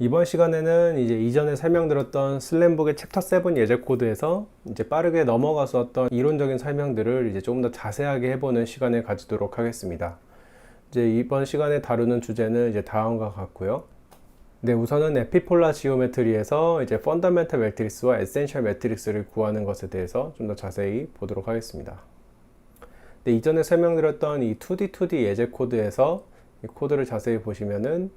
이번 시간에는 이제 이전에 설명드렸던 슬램북의 챕터 7 예제 코드에서 이제 빠르게 넘어갔었던 이론적인 설명들을 이제 조금 더 자세하게 해보는 시간을 가지도록 하겠습니다. 이제 이번 시간에 다루는 주제는 이제 다음과 같고요. 네, 우선은 에피폴라 지오메트리에서 이제 펀더멘탈 매트릭스와 에센셜 매트릭스를 구하는 것에 대해서 좀 더 자세히 보도록 하겠습니다. 네, 이전에 설명드렸던 이 2D 예제 코드에서 이 코드를 자세히 보시면은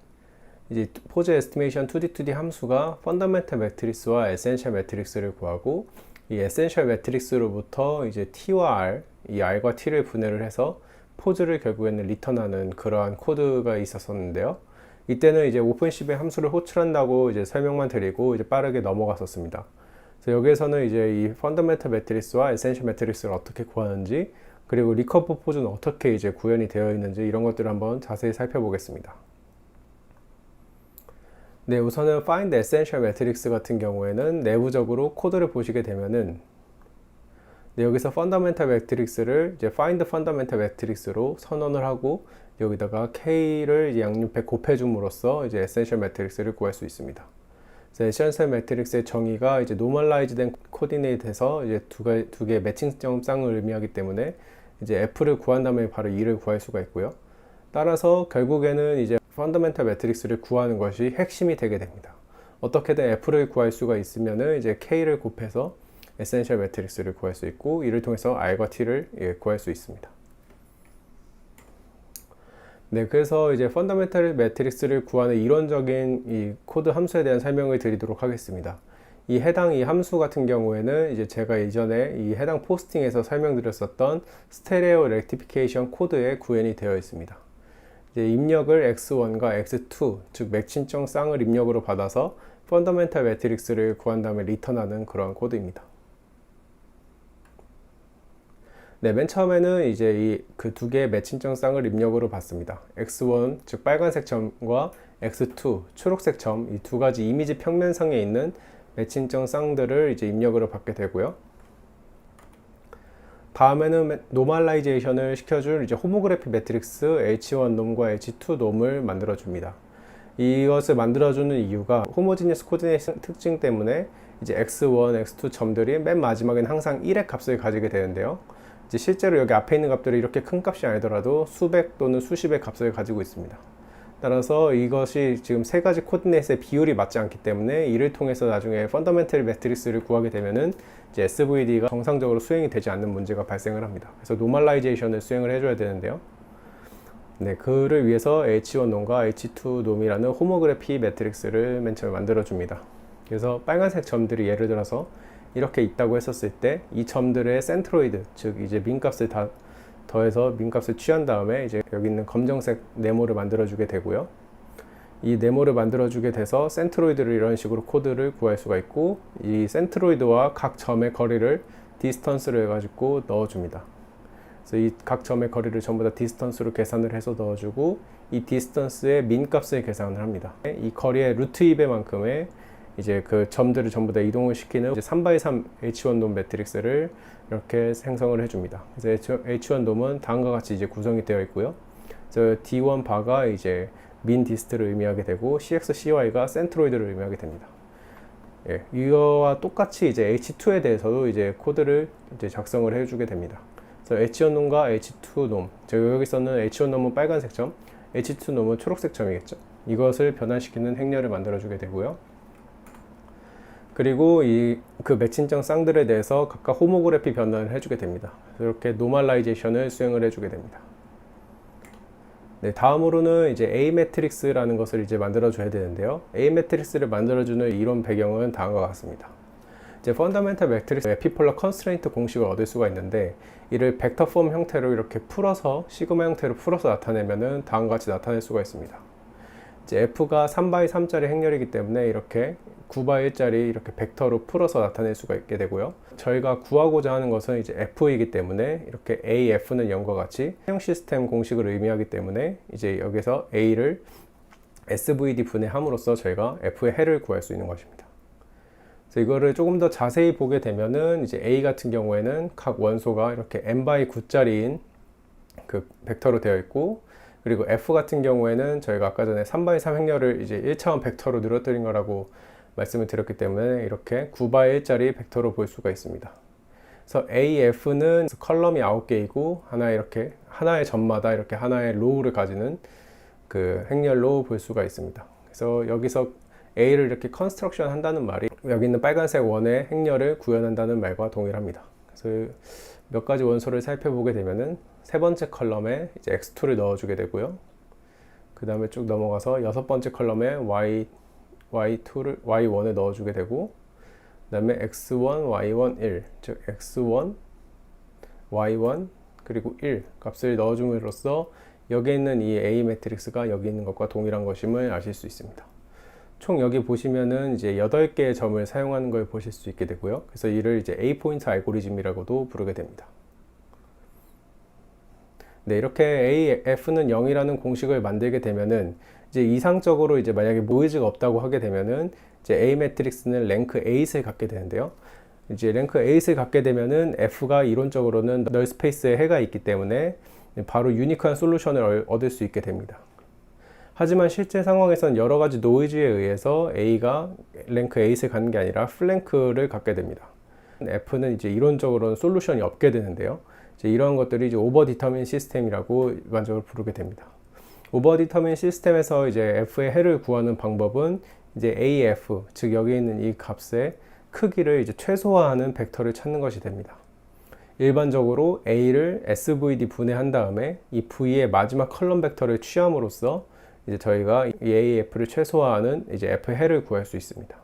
이제 포즈 에스티메이션 2D 함수가 펀더멘탈 매트릭스와 에센셜 매트릭스를 구하고 이 에센셜 매트릭스로부터 이제 T와 R, 이 R과 T를 분해를 해서 포즈를 결국에는 리턴하는 그러한 코드가 있었었는데요. 이때는 이제 오픈CV에 함수를 호출한다고 이제 설명만 드리고 이제 빠르게 넘어갔었습니다. 그래서 여기에서는 이제 이 펀더멘탈 매트릭스와 에센셜 매트릭스를 어떻게 구하는지, 그리고 리커버 포즈는 어떻게 이제 구현이 되어 있는지 이런 것들을 한번 자세히 살펴보겠습니다. 네, 우선은 find essential matrix 같은 경우에는 내부적으로 코드를 보시게 되면은 네, 여기서 fundamental matrix를 이제 find fundamental matrix로 선언을 하고 여기다가 k를 양옆에 곱해줌으로써 이제 essential matrix를 구할 수 있습니다. 그래서 essential matrix의 정의가 이제 normalize된 코디네이트에서 이제 두 개의 매칭점 쌍을 의미하기 때문에 이제 f를 구한 다음에 바로 2를 구할 수가 있고요. 따라서 결국에는 이제 펀더멘탈 매트릭스를 구하는 것이 핵심이 되게 됩니다. 어떻게든 F를 구할 수가 있으면은 이제 K를 곱해서 에센셜 매트릭스를 구할 수 있고, 이를 통해서 R과 T를 구할 수 있습니다. 네, 그래서 이제 펀더멘탈 매트릭스를 구하는 이론적인 이 코드 함수에 대한 설명을 드리도록 하겠습니다. 이 함수 같은 경우에는 이제 제가 이전에 이 해당 포스팅에서 설명드렸었던 스테레오 렉티피케이션 코드에 구현이 되어 있습니다. 이제 입력을 x1과 x2, 즉 매칭점 쌍을 입력으로 받아서 펀더멘탈 매트릭스를 구한 다음에 리턴하는 그런 코드입니다. 네, 맨 처음에는 이제 이 그 두 개의 매칭점 쌍을 입력으로 받습니다. x1, 즉 빨간색 점과 x2, 초록색 점, 이 두 가지 이미지 평면상에 있는 매칭점 쌍들을 이제 입력으로 받게 되고요. 다음에는 노멀라이제이션을 시켜줄 이제 호모그래피 매트릭스 H1 놈과 H2 놈을 만들어 줍니다. 이것을 만들어주는 이유가 호모지니어스 코디네이션 특징 때문에 이제 x1, x2 점들이 맨 마지막엔 항상 1의 값을 가지게 되는데요. 이제 실제로 여기 앞에 있는 값들이 이렇게 큰 값이 아니더라도 수백 또는 수십의 값을 가지고 있습니다. 따라서 이것이 지금 세 가지 코디네이트의 비율이 맞지 않기 때문에 이를 통해서 나중에 펀더멘탈 매트릭스를 구하게 되면은 이제 SVD가 정상적으로 수행이 되지 않는 문제가 발생을 합니다. 그래서 노멀라이제이션을 수행을 해줘야 되는데요. 네, 그를 위해서 H1 놈과 H2 놈이라는 호모그래피 매트릭스를 맨 처음에 만들어 줍니다. 그래서 빨간색 점들이 예를 들어서 이렇게 있다고 했었을 때 이 점들의 센트로이드, 즉 이제 민값을 다 더해서 민값을 취한 다음에 이제 여기 있는 검정색 네모를 만들어주게 되고요. 이 네모를 만들어주게 돼서 센트로이드를 이런 식으로 코드를 구할 수가 있고, 이 센트로이드와 각 점의 거리를 디스턴스로 해가지고 넣어줍니다. 그래서 이 각 점의 거리를 전부 다 디스턴스로 계산을 해서 넣어주고, 이 디스턴스의 민값을 계산을 합니다. 이 거리의 루트 2배만큼의 이제 그 점들을 전부 다 이동을 시키는 3x3 H1 돔 매트릭스를 이렇게 생성을 해줍니다. 그래서 H1 돔은 다음과 같이 이제 구성이 되어 있고요. 그래서 D1 바가 이제 민 디스트를 의미하게 되고, CX, CY가 센트로이드를 의미하게 됩니다. 예, 이거와 똑같이 이제 H2에 대해서도 이제 코드를 이제 작성을 해주게 됩니다. 그래서 H1 놈과 H2 놈, 제가 여기서는 H1 놈은 빨간색 점, H2 놈은 초록색 점이겠죠. 이것을 변환시키는 행렬을 만들어주게 되고요. 그리고 그 매칭점 쌍들에 대해서 각각 호모그래피 변환을 해주게 됩니다. 이렇게 노멀라이제이션을 수행을 해주게 됩니다. 네, 다음으로는 이제 A 매트릭스라는 것을 이제 만들어줘야 되는데요. A 매트릭스를 만들어주는 이론 배경은 다음과 같습니다. 이제 펀더멘탈 매트릭스 에피폴라 컨스트레인트 공식을 얻을 수가 있는데, 이를 벡터 폼 형태로 이렇게 풀어서 시그마 형태로 풀어서 나타내면은 다음과 같이 나타낼 수가 있습니다. 이제 F가 3x3짜리 행렬이기 때문에 이렇게 9x1짜리 이렇게 벡터로 풀어서 나타낼 수가 있게 되고요. 저희가 구하고자 하는 것은 이제 F이기 때문에 이렇게 AF는 0과 같이 사용 시스템 공식을 의미하기 때문에 이제 여기서 A를 SVD 분해함으로써 저희가 F의 해를 구할 수 있는 것입니다. 그래서 이거를 조금 더 자세히 보게 되면은 이제 A 같은 경우에는 각 원소가 이렇게 n/9짜리인 그 벡터로 되어 있고, 그리고 F 같은 경우에는 저희가 아까 전에 3x3 행렬을 이제 1차원 벡터로 늘어뜨린 거라고 말씀을 드렸기 때문에 이렇게 9x1짜리 벡터로 볼 수가 있습니다. 그래서 AF는 컬럼이 9개이고 하나의 점마다 이렇게 하나의 로우를 가지는 그 행렬로 볼 수가 있습니다. 그래서 여기서 A를 이렇게 컨스트럭션 한다는 말이 여기 있는 빨간색 원의 행렬을 구현한다는 말과 동일합니다. 그래서 몇 가지 원소를 살펴보게 되면은 세 번째 컬럼에 이제 X2를 넣어주게 되고요. 그 다음에 쭉 넘어가서 여섯 번째 컬럼에 Y1을 넣어주게 되고, 그 다음에 X1, Y1, 1, 즉 X1, Y1, 그리고 1 값을 넣어줌으로써 여기 있는 이 A 매트릭스가 여기 있는 것과 동일한 것임을 아실 수 있습니다. 총 여기 보시면은 이제 8개의 점을 사용하는 걸 보실 수 있게 되고요. 그래서 이를 이제 A 포인트 알고리즘이라고도 부르게 됩니다. 네, 이렇게 AF는 0이라는 공식을 만들게 되면은 이제 이상적으로 이제 만약에 노이즈가 없다고 하게 되면은 이제 A 매트릭스는 랭크 8을 갖게 되는데요. 이제 랭크 8을 갖게 되면은 F가 이론적으로는 널 스페이스에 해가 있기 때문에 바로 유니크한 솔루션을 얻을 수 있게 됩니다. 하지만 실제 상황에서는 여러 가지 노이즈에 의해서 A가 랭크 8을 갖는 게 아니라 플랭크를 갖게 됩니다. F는 이제 이론적으로는 솔루션이 없게 되는데요. 이제 이러한 것들이 이제 오버 디터민 시스템이라고 일반적으로 부르게 됩니다. 오버 디터민 시스템에서 이제 F의 해를 구하는 방법은 이제 AF, 즉 여기 있는 이 값의 크기를 이제 최소화하는 벡터를 찾는 것이 됩니다. 일반적으로 A를 SVD 분해한 다음에 이 V의 마지막 컬럼 벡터를 취함으로써 이제 저희가 이 AF를 최소화하는 이제 F 해를 구할 수 있습니다.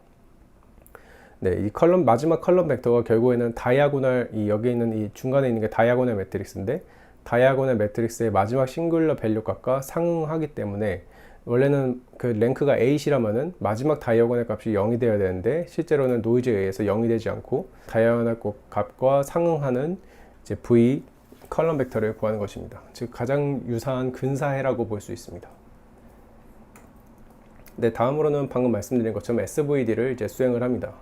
네, 이 마지막 컬럼 벡터가 결국에는 다이아고널, 여기 있는 이 중간에 있는 게 다이아고널 매트릭스인데, 다이아고널 매트릭스의 마지막 싱글러 밸류 값과 상응하기 때문에 원래는 그 랭크가 8이라면은 마지막 다이아고널 값이 0이 되어야 되는데 실제로는 노이즈에 의해서 0이 되지 않고 다이아고널 값과 상응하는 이제 V 컬럼 벡터를 구하는 것입니다. 즉 가장 유사한 근사해라고 볼 수 있습니다. 네, 다음으로는 방금 말씀드린 것처럼 SVD를 이제 수행을 합니다.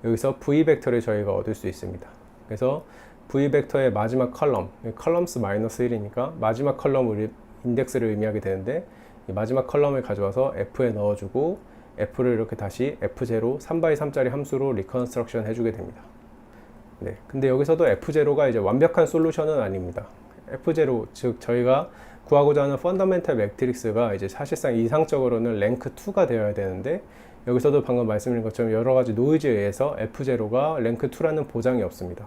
여기서 V 벡터를 저희가 얻을 수 있습니다. 그래서 V 벡터의 마지막 컬럼, 컬럼스 -1이니까 마지막 컬럼 인덱스를 의미하게 되는데, 이 마지막 컬럼을 가져와서 F에 넣어주고 F를 이렇게 다시 F0 3x3짜리 함수로 리컨스트럭션 해주게 됩니다. 네, 근데 여기서도 F0가 이제 완벽한 솔루션은 아닙니다. F0, 즉 저희가 구하고자 하는 펀더멘탈 매트릭스가 이제 사실상 이상적으로는 랭크 2가 되어야 되는데, 여기서도 방금 말씀드린 것처럼 여러 가지 노이즈에 의해서 F0가 랭크 2라는 보장이 없습니다.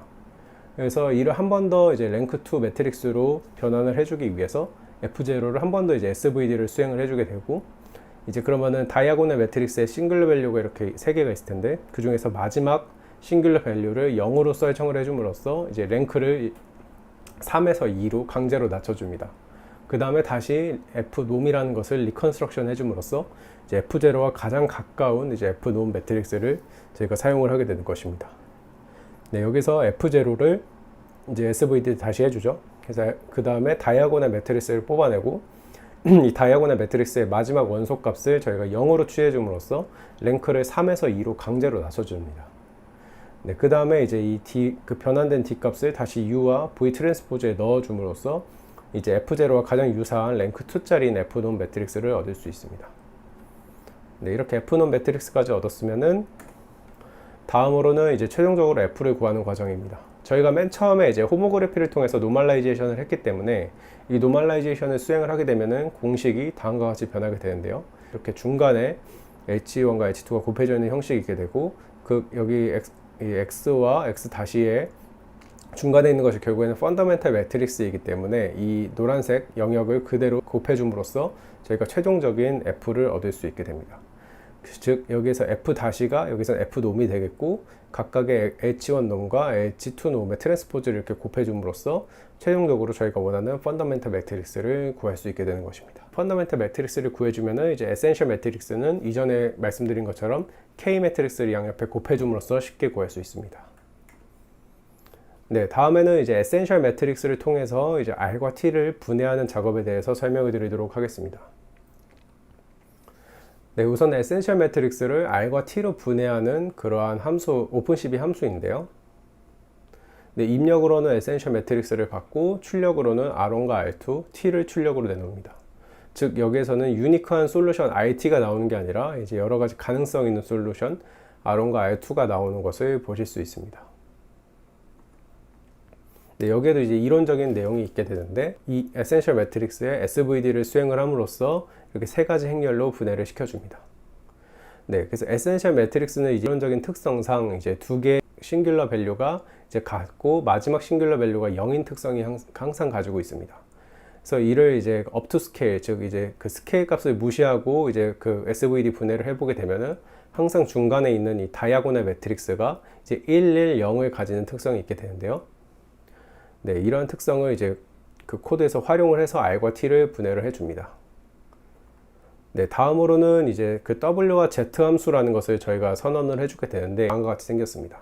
그래서 이를 한 번 더 이제 랭크 2 매트릭스로 변환을 해주기 위해서 F0를 한 번 더 이제 SVD를 수행을 해주게 되고, 이제 그러면은 다이아고널 매트릭스의 싱글러 밸류가 이렇게 3개가 있을 텐데, 그 중에서 마지막 싱글러 밸류를 0으로 설정을 해줌으로써 이제 랭크를 3에서 2로 강제로 낮춰줍니다. 그 다음에 다시 F놈이라는 것을 리컨스트럭션 해줌으로써 이제 F0와 가장 가까운 이제 F놈 매트릭스를 저희가 사용을 하게 되는 것입니다. 네, 여기서 F0를 이제 SVD 다시 해주죠. 그래서 그 다음에 다이아고널 매트릭스를 뽑아내고 이 다이아고널 매트릭스의 마지막 원소 값을 저희가 0으로 취해줌으로써 랭크를 3에서 2로 강제로 낮춰줍니다. 네, 그 다음에 이제 그 변환된 D 값을 다시 U와 V 트랜스포즈에 넣어줌으로써 이제 F0와 가장 유사한 랭크 2짜리인 F놈 매트릭스를 얻을 수 있습니다. 네, 이렇게 F놈 매트릭스까지 얻었으면은 다음으로는 이제 최종적으로 F를 구하는 과정입니다. 저희가 맨 처음에 이제 호모그래피를 통해서 노멀라이제이션을 했기 때문에 이 노멀라이제이션을 수행을 하게 되면은 공식이 다음과 같이 변하게 되는데요. 이렇게 중간에 H1과 H2가 곱해져 있는 형식이 있게 되고, 여기 이 X와 X-의 중간에 있는 것이 결국에는 펀더멘탈 매트릭스이기 때문에 이 노란색 영역을 그대로 곱해줌으로써 저희가 최종적인 F를 얻을 수 있게 됩니다. 즉 여기에서 F-가 여기서 F놈이 되겠고, 각각의 H1놈과 H2놈의 트랜스포즈를 이렇게 곱해줌으로써 최종적으로 저희가 원하는 펀더멘탈 매트릭스를 구할 수 있게 되는 것입니다. 펀더멘탈 매트릭스를 구해주면은 이제 에센셜 매트릭스는 이전에 말씀드린 것처럼 K 매트릭스를 양옆에 곱해줌으로써 쉽게 구할 수 있습니다. 네, 다음에는 이제 에센셜 매트릭스를 통해서 이제 R과 T를 분해하는 작업에 대해서 설명을 드리도록 하겠습니다. 네, 우선 에센셜 매트릭스를 R과 T로 분해하는 그러한 함수, 오픈CV 함수인데요. 네, 입력으로는 에센셜 매트릭스를 받고 출력으로는 R1과 R2, T를 출력으로 내놓습니다. 즉 여기에서는 유니크한 솔루션 IT가 나오는 게 아니라 이제 여러 가지 가능성 있는 솔루션 R1과 R2가 나오는 것을 보실 수 있습니다. 네, 여기에도 이제 이론적인 내용이 있게 되는데 이 에센셜 매트릭스에 SVD를 수행을 함으로써 이렇게 세 가지 행렬로 분해를 시켜줍니다. 네, 그래서 에센셜 매트릭스는 이론적인 특성상 이제 두 개의 싱귤러 밸류가 이제 같고 마지막 싱귤러 밸류가 0인 특성이 항상 가지고 있습니다. 그래서 이를 이제 up to scale, 즉 이제 그 스케일 값을 무시하고 이제 그 SVD 분해를 해보게 되면은 항상 중간에 있는 이 다이아고널 매트릭스가 이제 1, 1, 0을 가지는 특성이 있게 되는데요. 네, 이런 특성을 이제 그 코드에서 활용을 해서 R과 T를 분해를 해줍니다. 네, 다음으로는 이제 그 W와 Z 함수라는 것을 저희가 선언을 해주게 되는데 다음과 같이 생겼습니다.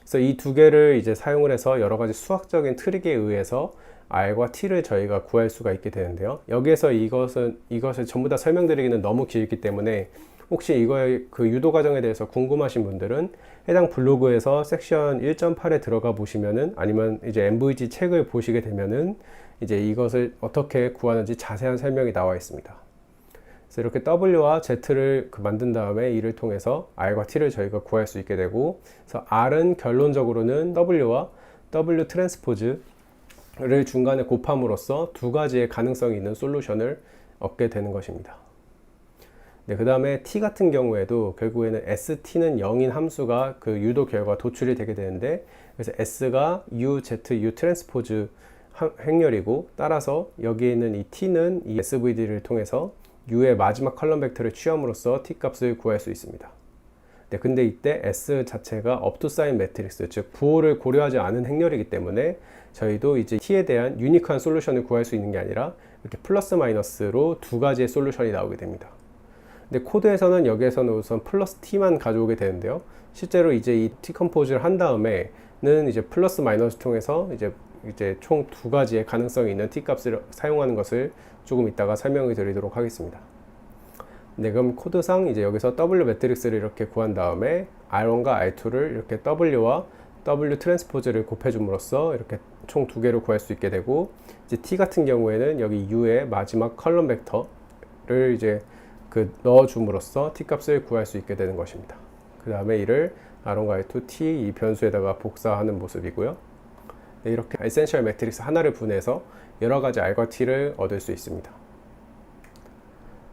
그래서 이 두 개를 이제 사용을 해서 여러 가지 수학적인 트릭에 의해서 R과 T를 저희가 구할 수가 있게 되는데요. 여기에서 이것을 전부 다 설명드리기는 너무 길기 때문에 혹시 이거의 그 유도 과정에 대해서 궁금하신 분들은 해당 블로그에서 섹션 1.8에 들어가 보시면은 아니면 이제 MVG 책을 보시게 되면은 이제 이것을 어떻게 구하는지 자세한 설명이 나와 있습니다. 그래서 이렇게 W와 Z를 만든 다음에 이를 통해서 R과 T를 저희가 구할 수 있게 되고, 그래서 R은 결론적으로는 W와 W 트랜스포즈를 중간에 곱함으로써 두 가지의 가능성이 있는 솔루션을 얻게 되는 것입니다. 네, 그 다음에 T 같은 경우에도 결국에는 ST는 0인 함수가 그 유도 결과 도출이 되게 되는데, 그래서 S가 U, Z, U 트랜스포즈 행렬이고, 따라서 여기에 있는 이 T는 이 SVD를 통해서 U의 마지막 컬럼 벡터를 취함으로써 T 값을 구할 수 있습니다. 네, 근데 이때 S 자체가 up to sign 매트릭스, 즉 부호를 고려하지 않은 행렬이기 때문에 저희도 이제 T에 대한 유니크한 솔루션을 구할 수 있는 게 아니라 이렇게 플러스 마이너스로 두 가지의 솔루션이 나오게 됩니다. 근데 코드에서는 여기에서는 우선 플러스 T만 가져오게 되는데요. 실제로 이제 이 T 컴포즈를 한 다음에는 이제 플러스 마이너스 통해서 이제 총 두 가지의 가능성이 있는 T 값을 사용하는 것을 조금 이따가 설명을 드리도록 하겠습니다. 네, 그럼 코드상 이제 여기서 W 매트릭스를 이렇게 구한 다음에 R1과 R2를 이렇게 W와 W 트랜스포즈를 곱해줌으로써 이렇게 총 두 개를 구할 수 있게 되고, 이제 T 같은 경우에는 여기 U의 마지막 컬럼 벡터를 이제 넣어줌으로써 T 값을 구할 수 있게 되는 것입니다. 그 다음에 이를 R1과 R2 T 이 변수에다가 복사하는 모습이고요. 네, 이렇게 에센셜 매트릭스 하나를 분해해서 여러 가지 R과 T를 얻을 수 있습니다.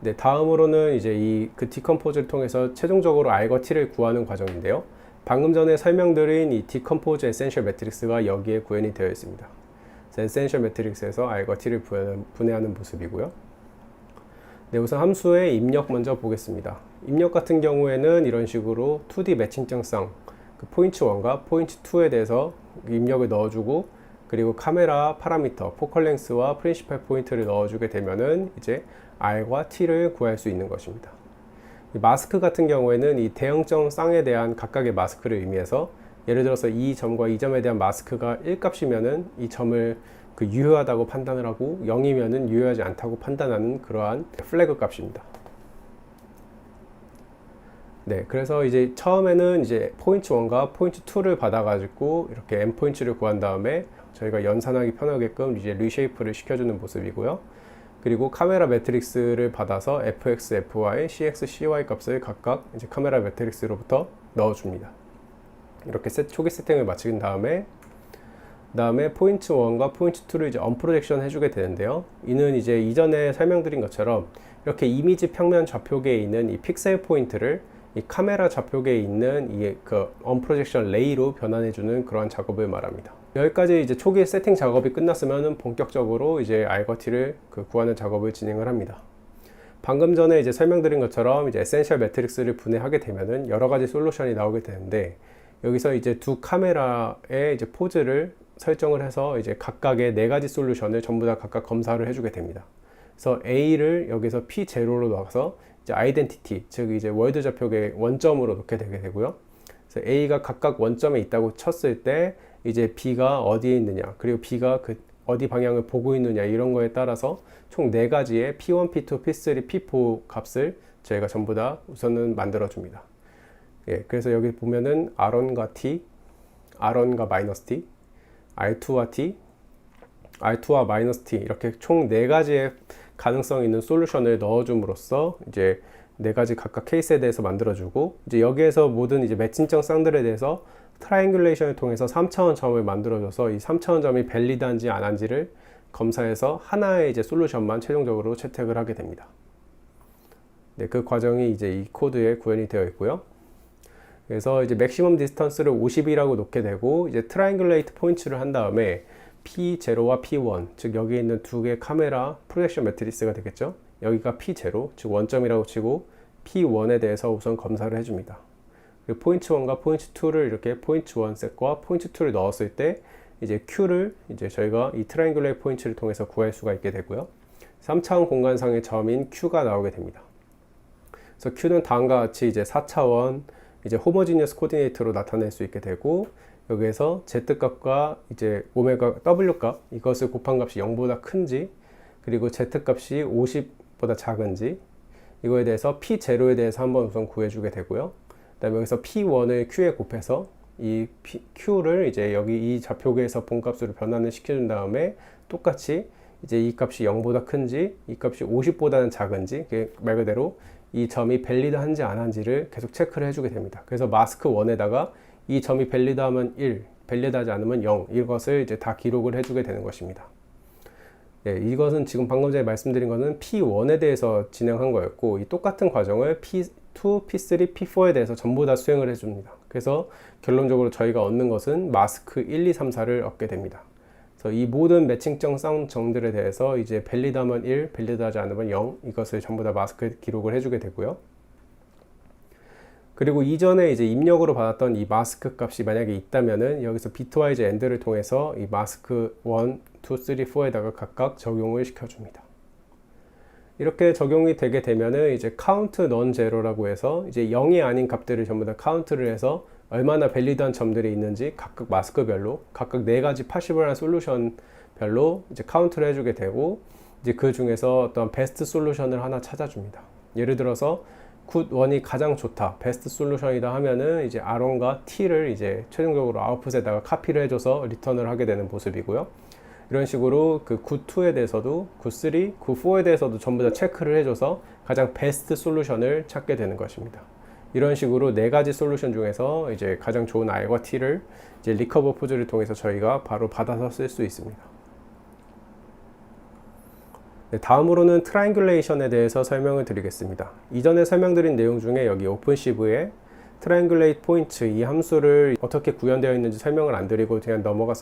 네, 다음으로는 이제 그 디컴포즈를 통해서 최종적으로 R과 T를 구하는 과정인데요. 방금 전에 설명드린 이 디컴포즈 에센셜 매트릭스가 여기에 구현이 되어 있습니다. 에센셜 매트릭스에서 R과 T를 분해하는 모습이고요. 네, 우선 함수의 입력 먼저 보겠습니다. 입력 같은 경우에는 이런 식으로 2D 매칭증상 그 포인트 1과 포인트 2에 대해서 입력을 넣어주고, 그리고 카메라 파라미터, 포컬 랭스와 프린시팔 포인트를 넣어주게 되면은 이제 R과 T를 구할 수 있는 것입니다. 이 마스크 같은 경우에는 이 대형점 쌍에 대한 각각의 마스크를 의미해서, 예를 들어서 이 점과 이 점에 대한 마스크가 1값이면은 이 점을 유효하다고 판단을 하고 0이면은 유효하지 않다고 판단하는 그러한 플래그 값입니다. 네, 그래서 이제 처음에는 이제 포인트 1과 포인트 2를 받아가지고 이렇게 n 포인트를 구한 다음에 저희가 연산하기 편하게끔 이제 리쉐이프를 시켜주는 모습이고요. 그리고 카메라 매트릭스를 받아서 fx, fy, cx, cy 값을 각각 이제 카메라 매트릭스로부터 넣어줍니다. 이렇게 초기 세팅을 마친 다음에 포인트 1과 포인트 2를 이제 언프로젝션 해주게 되는데요. 이는 이제 이전에 설명드린 것처럼 이렇게 이미지 평면 좌표계에 있는 이 픽셀 포인트를 이 카메라 좌표계에 있는 이 언프로젝션 레이로 변환해주는 그러한 작업을 말합니다. 여기까지 이제 초기 세팅 작업이 끝났으면 본격적으로 이제 R과 T를 구하는 작업을 진행을 합니다. 방금 전에 이제 설명드린 것처럼 이제 에센셜 매트릭스를 분해하게 되면은 여러 가지 솔루션이 나오게 되는데, 여기서 이제 두 카메라의 이제 포즈를 설정을 해서 이제 각각의 네 가지 솔루션을 전부 다 각각 검사를 해주게 됩니다. 그래서 A를 여기서 P0로 놔서 이제 아이덴티티, 즉 이제 월드 좌표계 원점으로 놓게 되게 되고요. 그래서 A가 각각 원점에 있다고 쳤을 때 이제 B가 어디에 있느냐, 그리고 B가 어디 방향을 보고 있느냐, 이런 거에 따라서 총 네 가지의 P1, P2, P3, P4 값을 저희가 전부 다 우선은 만들어 줍니다. 예, 그래서 여기 보면은 R1과 T, R1과 마이너스 T, R2와 T, R2와 마이너스 T, 이렇게 총 네 가지의 가능성 있는 솔루션을 넣어줌으로써 이제 네 가지 각각 케이스에 대해서 만들어주고, 이제 여기에서 모든 이제 매칭점 쌍들에 대해서 트라이앵귤레이션을 통해서 3차원 점을 만들어줘서 이 3차원 점이 밸리드한지 안 한지를 검사해서 하나의 이제 솔루션만 최종적으로 채택을 하게 됩니다. 네, 그 과정이 이제 이 코드에 구현이 되어 있고요. 그래서 이제 맥시멈 디스턴스를 50이라고 놓게 되고, 이제 트라이앵귤레이트 포인트를 한 다음에 P0와 P1, 즉 여기 있는 두 개의 카메라 프로젝션 매트리스가 되겠죠. 여기가 P0, 즉 원점이라고 치고 P1에 대해서 우선 검사를 해줍니다. 그리고 포인트 1과 포인트 2를 이렇게 포인트 1 셋과 포인트 2를 넣었을 때 이제 Q를 이제 저희가 이 트라이앵귤레이트 포인트를 통해서 구할 수가 있게 되고요. 3차원 공간상의 점인 Q가 나오게 됩니다. 그래서 Q는 다음과 같이 이제 4차원 이제 호모지니어스 코디네이터로 나타낼 수 있게 되고, 여기에서 Z값과 이제 오메가 W값 이것을 곱한 값이 0보다 큰지, 그리고 Z값이 50보다 작은지, 이거에 대해서 P0에 대해서 한번 우선 구해주게 되고요. 그 다음에 여기서 P1을 Q에 곱해서 이 Q를 이제 여기 이 좌표계에서 본값으로 변환을 시켜준 다음에 똑같이 이제 이 값이 0보다 큰지, 이 값이 50보다는 작은지, 말 그대로 이 점이 밸리드한지 안 한지를 계속 체크를 해주게 됩니다. 그래서 마스크 1에다가 이 점이 밸리드하면 1, 밸리드하지 않으면 0, 이것을 이제 다 기록을 해주게 되는 것입니다. 네, 이것은 지금 방금 전에 말씀드린 것은 P1에 대해서 진행한 거였고, 이 똑같은 과정을 P2, P3, P4에 대해서 전부 다 수행을 해줍니다. 그래서 결론적으로 저희가 얻는 것은 마스크 1, 2, 3, 4를 얻게 됩니다. 그래서 이 모든 매칭점 쌍점들에 대해서 이제 밸리드하면 1, 밸리드하지 않으면 0, 이것을 전부 다 마스크에 기록을 해주게 되고요. 그리고 이전에 이제 입력으로 받았던 이 마스크 값이 만약에 있다면은 여기서 비트와이즈 엔드를 통해서 이 마스크 1, 2, 3, 4에다가 각각 적용을 시켜줍니다. 이렇게 적용이 되게 되면은 이제 카운트 넌 제로라고 해서 이제 0이 아닌 값들을 전부 다 카운트를 해서 얼마나 밸리드한 점들이 있는지 각각 마스크별로 각각 네 가지 파시블한 솔루션별로 이제 카운트를 해주게 되고, 이제 그 중에서 어떤 베스트 솔루션을 하나 찾아줍니다. 예를 들어서 굿1이 가장 좋다, 베스트 솔루션이다 하면은 이제 R1과 T를 이제 최종적으로 아웃풋에다가 카피를 해줘서 리턴을 하게 되는 모습이고요. 이런 식으로 그 굿2에 대해서도 굿3, 굿4에 대해서도 전부 다 체크를 해줘서 가장 베스트 솔루션을 찾게 되는 것입니다. 이런 식으로 네 가지 솔루션 중에서 이제 가장 좋은 R과 T를 이제 리커버 포즈를 통해서 저희가 바로 받아서 쓸 수 있습니다. 네, 다음으로는 트라이앵귤레이션에 대해서 설명을 드리겠습니다. 이전에 설명드린 내용 중에 여기 오픈시브에 트라이앵귤레이트 포인트 이 함수를 어떻게 구현되어 있는지 설명을 안 드리고 그냥 넘어갔었는데,